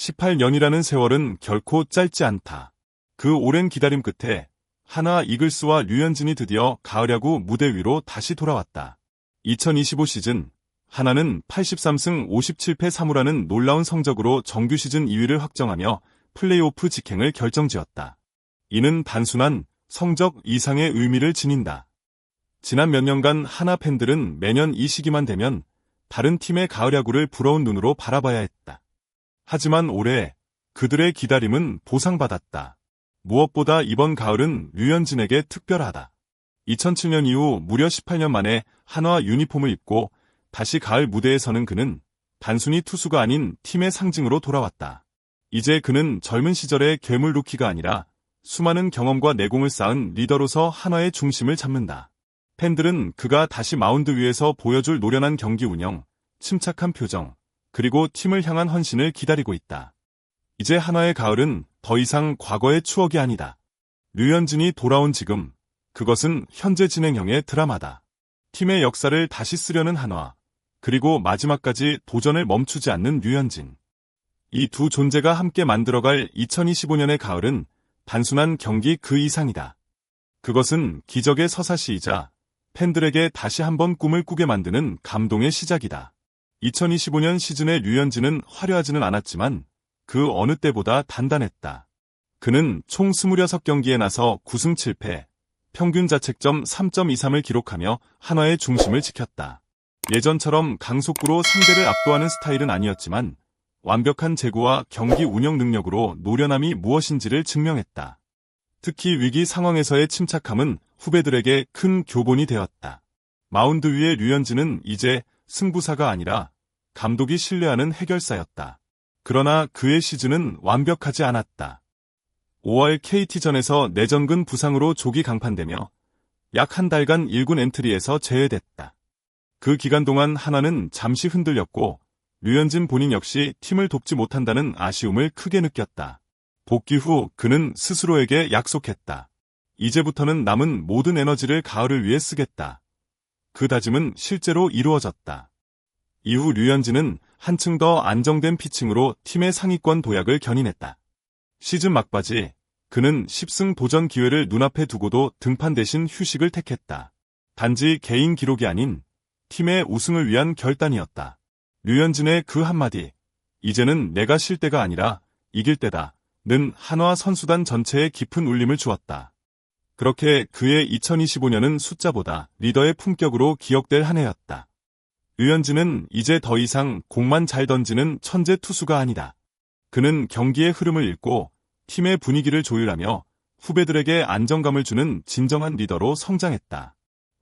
18년이라는 세월은 결코 짧지 않다. 그 오랜 기다림 끝에 하나 이글스와 류현진이 드디어 가을 야구 무대 위로 다시 돌아왔다. 2025 시즌 하나는 83승 57패 3무라는 놀라운 성적으로 정규 시즌 2위를 확정하며 플레이오프 직행을 결정지었다. 이는 단순한 성적 이상의 의미를 지닌다. 지난 몇 년간 하나 팬들은 매년 이 시기만 되면 다른 팀의 가을 야구를 부러운 눈으로 바라봐야 했다. 하지만 올해 그들의 기다림은 보상받았다. 무엇보다 이번 가을은 류현진에게 특별하다. 2007년 이후 무려 18년 만에 한화 유니폼을 입고 다시 가을 무대에 서는 그는 단순히 투수가 아닌 팀의 상징으로 돌아왔다. 이제 그는 젊은 시절의 괴물 루키가 아니라 수많은 경험과 내공을 쌓은 리더로서 한화의 중심을 잡는다. 팬들은 그가 다시 마운드 위에서 보여줄 노련한 경기 운영, 침착한 표정, 그리고 팀을 향한 헌신을 기다리고 있다. 이제 한화의 가을은 더 이상 과거의 추억이 아니다. 류현진이 돌아온 지금, 그것은 현재 진행형의 드라마다. 팀의 역사를 다시 쓰려는 한화, 그리고 마지막까지 도전을 멈추지 않는 류현진. 이 두 존재가 함께 만들어갈 2025년의 가을은 단순한 경기 그 이상이다. 그것은 기적의 서사시이자 팬들에게 다시 한번 꿈을 꾸게 만드는 감동의 시작이다. 2025년 시즌의 류현진은 화려하지는 않았지만 그 어느 때보다 단단했다. 그는 총 26경기에 나서 9승 7패, 평균 자책점 3.23을 기록하며 한화의 중심을 지켰다. 예전처럼 강속구로 상대를 압도하는 스타일은 아니었지만 완벽한 제구와 경기 운영 능력으로 노련함이 무엇인지를 증명했다. 특히 위기 상황에서의 침착함은 후배들에게 큰 교본이 되었다. 마운드 위의 류현진은 이제 승부사가 아니라 감독이 신뢰하는 해결사였다. 그러나 그의 시즌은 완벽하지 않았다. 5월 KT전에서 내전근 부상으로 조기 강판되며 약 한 달간 1군 엔트리에서 제외됐다. 그 기간 동안 한화는 잠시 흔들렸고 류현진 본인 역시 팀을 돕지 못한다는 아쉬움을 크게 느꼈다. 복귀 후 그는 스스로에게 약속했다. 이제부터는 남은 모든 에너지를 가을을 위해 쓰겠다. 그 다짐은 실제로 이루어졌다. 이후 류현진은 한층 더 안정된 피칭으로 팀의 상위권 도약을 견인했다. 시즌 막바지 그는 10승 도전 기회를 눈앞에 두고도 등판 대신 휴식을 택했다. 단지 개인 기록이 아닌 팀의 우승을 위한 결단이었다. 류현진의 그 한마디, 이제는 내가 쉴 때가 아니라 이길 때다, 는 한화 선수단 전체에 깊은 울림을 주었다. 그렇게 그의 2025년은 숫자보다 리더의 품격으로 기억될 한 해였다. 류현진은 이제 더 이상 공만 잘 던지는 천재 투수가 아니다. 그는 경기의 흐름을 읽고 팀의 분위기를 조율하며 후배들에게 안정감을 주는 진정한 리더로 성장했다.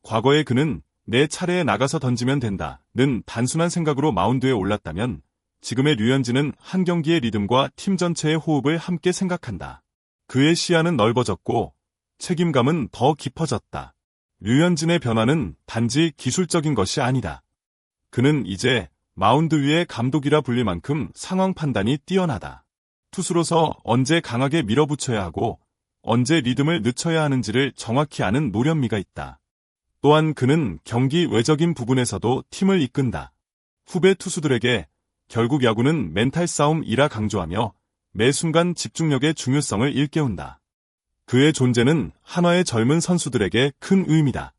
과거에 그는 내 차례에 나가서 던지면 된다는 단순한 생각으로 마운드에 올랐다면 지금의 류현진은 한 경기의 리듬과 팀 전체의 호흡을 함께 생각한다. 그의 시야는 넓어졌고 책임감은 더 깊어졌다. 류현진의 변화는 단지 기술적인 것이 아니다. 그는 이제 마운드 위의 감독이라 불릴 만큼 상황 판단이 뛰어나다. 투수로서 언제 강하게 밀어붙여야 하고 언제 리듬을 늦춰야 하는지를 정확히 아는 노련미가 있다. 또한 그는 경기 외적인 부분에서도 팀을 이끈다. 후배 투수들에게 결국 야구는 멘탈 싸움이라 강조하며 매 순간 집중력의 중요성을 일깨운다. 그의 존재는 한화의 젊은 선수들에게 큰 의미다.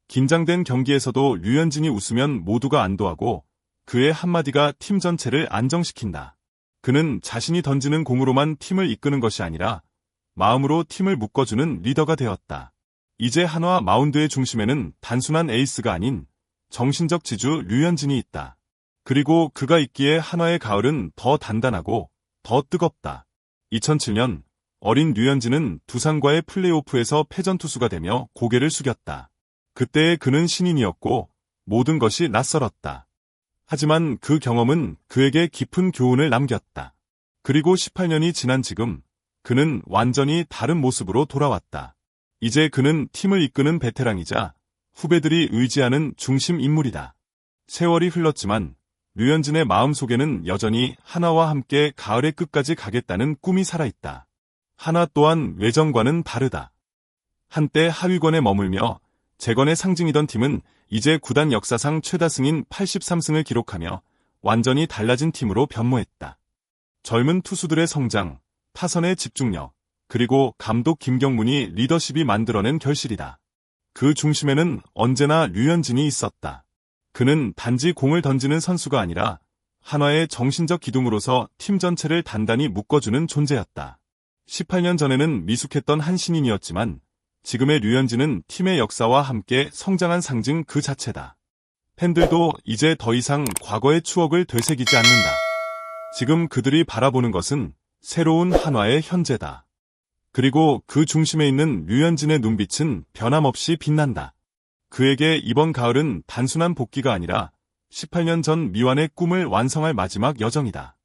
긴장된 경기에서도 류현진이 웃으면 모두가 안도하고 그의 한마디가 팀 전체를 안정시킨다. 그는 자신이 던지는 공으로만 팀을 이끄는 것이 아니라 마음으로 팀을 묶어주는 리더가 되었다. 이제 한화 마운드의 중심에는 단순한 에이스가 아닌 정신적 지주 류현진이 있다. 그리고 그가 있기에 한화의 가을은 더 단단하고 더 뜨겁다. 2007년 어린 류현진은 두산과의 플레이오프에서 패전 투수가 되며 고개를 숙였다. 그때의 그는 신인이었고 모든 것이 낯설었다. 하지만 그 경험은 그에게 깊은 교훈을 남겼다. 그리고 18년이 지난 지금 그는 완전히 다른 모습으로 돌아왔다. 이제 그는 팀을 이끄는 베테랑이자 후배들이 의지하는 중심 인물이다. 세월이 흘렀지만 류현진의 마음속에는 여전히 한화와 함께 가을의 끝까지 가겠다는 꿈이 살아있다. 한화 또한 외전과는 다르다. 한때 하위권에 머물며 재건의 상징이던 팀은 이제 구단 역사상 최다승인 83승을 기록하며 완전히 달라진 팀으로 변모했다. 젊은 투수들의 성장, 타선의 집중력, 그리고 감독 김경문이 리더십이 만들어낸 결실이다. 그 중심에는 언제나 류현진이 있었다. 그는 단지 공을 던지는 선수가 아니라 한화의 정신적 기둥으로서 팀 전체를 단단히 묶어주는 존재였다. 18년 전에는 미숙했던 한 신인이었지만 지금의 류현진은 팀의 역사와 함께 성장한 상징 그 자체다. 팬들도 이제 더 이상 과거의 추억을 되새기지 않는다. 지금 그들이 바라보는 것은 새로운 한화의 현재다. 그리고 그 중심에 있는 류현진의 눈빛은 변함없이 빛난다. 그에게 이번 가을은 단순한 복귀가 아니라 18년 전 미완의 꿈을 완성할 마지막 여정이다.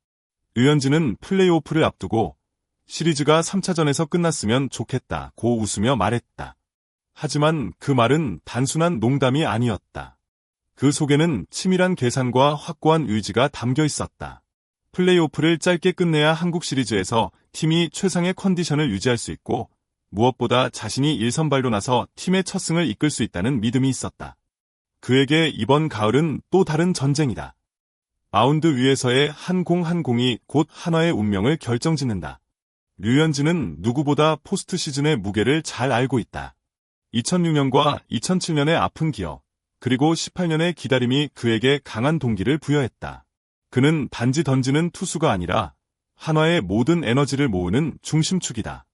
류현진은 플레이오프를 앞두고 시리즈가 3차전에서 끝났으면 좋겠다고 웃으며 말했다. 하지만 그 말은 단순한 농담이 아니었다. 그 속에는 치밀한 계산과 확고한 의지가 담겨 있었다. 플레이오프를 짧게 끝내야 한국 시리즈에서 팀이 최상의 컨디션을 유지할 수 있고 무엇보다 자신이 1선발로 나서 팀의 첫 승을 이끌 수 있다는 믿음이 있었다. 그에게 이번 가을은 또 다른 전쟁이다. 마운드 위에서의 한 공 한 공이 곧 한화의 운명을 결정짓는다. 류현진은 누구보다 포스트 시즌의 무게를 잘 알고 있다. 2006년과 2007년의 아픈 기억, 그리고 18년의 기다림이 그에게 강한 동기를 부여했다. 그는 단지 던지는 투수가 아니라 한화의 모든 에너지를 모으는 중심축이다.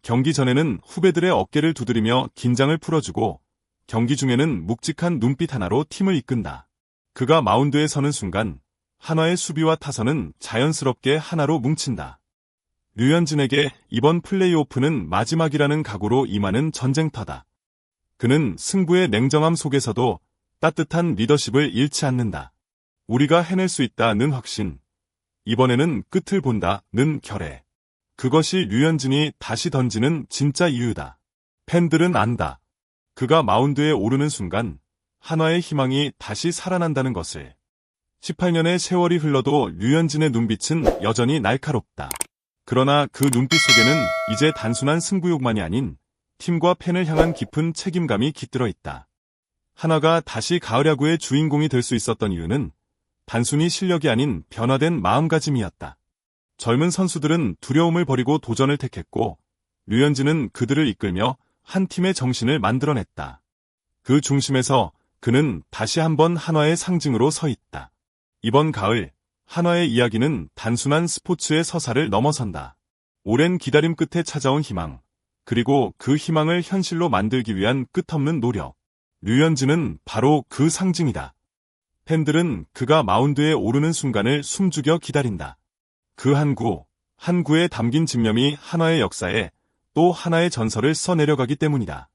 경기 전에는 후배들의 어깨를 두드리며 긴장을 풀어주고 경기 중에는 묵직한 눈빛 하나로 팀을 이끈다. 그가 마운드에 서는 순간 한화의 수비와 타선은 자연스럽게 하나로 뭉친다. 류현진에게 이번 플레이오프는 마지막이라는 각오로 임하는 전쟁터다. 그는 승부의 냉정함 속에서도 따뜻한 리더십을 잃지 않는다. 우리가 해낼 수 있다는 확신, 이번에는 끝을 본다는 결의. 그것이 류현진이 다시 던지는 진짜 이유다. 팬들은 안다. 그가 마운드에 오르는 순간 한화의 희망이 다시 살아난다는 것을. 18년의 세월이 흘러도 류현진의 눈빛은 여전히 날카롭다. 그러나 그 눈빛 속에는 이제 단순한 승부욕만이 아닌 팀과 팬을 향한 깊은 책임감이 깃들어 있다. 한화가 다시 가을 야구의 주인공이 될 수 있었던 이유는 단순히 실력이 아닌 변화된 마음가짐이었다. 젊은 선수들은 두려움을 버리고 도전을 택했고 류현진은 그들을 이끌며 한 팀의 정신을 만들어냈다. 그 중심에서 그는 다시 한번 한화의 상징으로 서 있다. 이번 가을 한화의 이야기는 단순한 스포츠의 서사를 넘어선다. 오랜 기다림 끝에 찾아온 희망, 그리고 그 희망을 현실로 만들기 위한 끝없는 노력. 류현진은 바로 그 상징이다. 팬들은 그가 마운드에 오르는 순간을 숨죽여 기다린다. 그 한 구에 담긴 집념이 한화의 역사에 또 하나의 전설을 써내려가기 때문이다.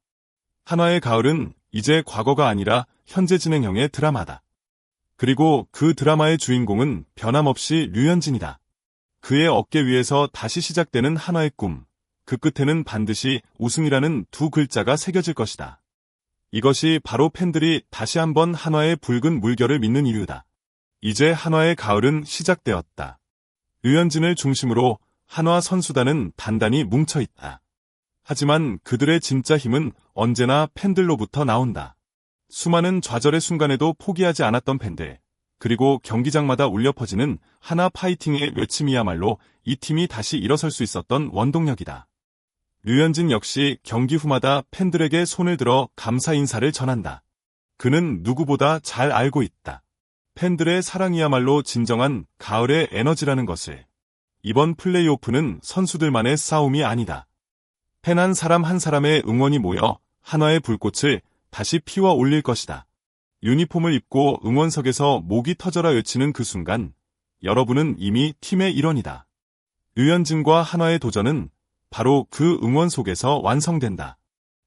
한화의 가을은 이제 과거가 아니라 현재 진행형의 드라마다. 그리고 그 드라마의 주인공은 변함없이 류현진이다. 그의 어깨 위에서 다시 시작되는 한화의 꿈, 그 끝에는 반드시 우승이라는 두 글자가 새겨질 것이다. 이것이 바로 팬들이 다시 한번 한화의 붉은 물결을 믿는 이유다. 이제 한화의 가을은 시작되었다. 류현진을 중심으로 한화 선수단은 단단히 뭉쳐있다. 하지만 그들의 진짜 힘은 언제나 팬들로부터 나온다. 수많은 좌절의 순간에도 포기하지 않았던 팬들, 그리고 경기장마다 울려 퍼지는 한화 파이팅의 외침이야말로 이 팀이 다시 일어설 수 있었던 원동력이다. 류현진 역시 경기 후마다 팬들에게 손을 들어 감사 인사를 전한다. 그는 누구보다 잘 알고 있다. 팬들의 사랑이야말로 진정한 가을의 에너지라는 것을. 이번 플레이오프는 선수들만의 싸움이 아니다. 팬 한 사람 한 사람의 응원이 모여 한화의 불꽃을 다시 피워 올릴 것이다. 유니폼을 입고 응원석에서 목이 터져라 외치는 그 순간, 여러분은 이미 팀의 일원이다. 류현진과 한화의 도전은 바로 그 응원 속에서 완성된다.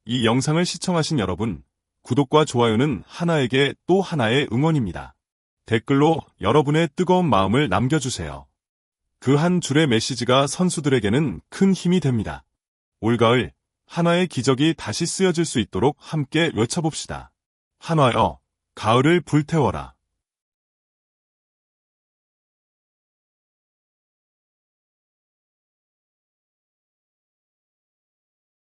이 영상을 시청하신 여러분, 구독과 좋아요는 한화에게 또 하나의 응원입니다. 댓글로 여러분의 뜨거운 마음을 남겨주세요. 그 한 줄의 메시지가 선수들에게는 큰 힘이 됩니다. 올가을, 한화의 기적이 다시 쓰여질 수 있도록 함께 외쳐봅시다. 한화여, 가을을 불태워라.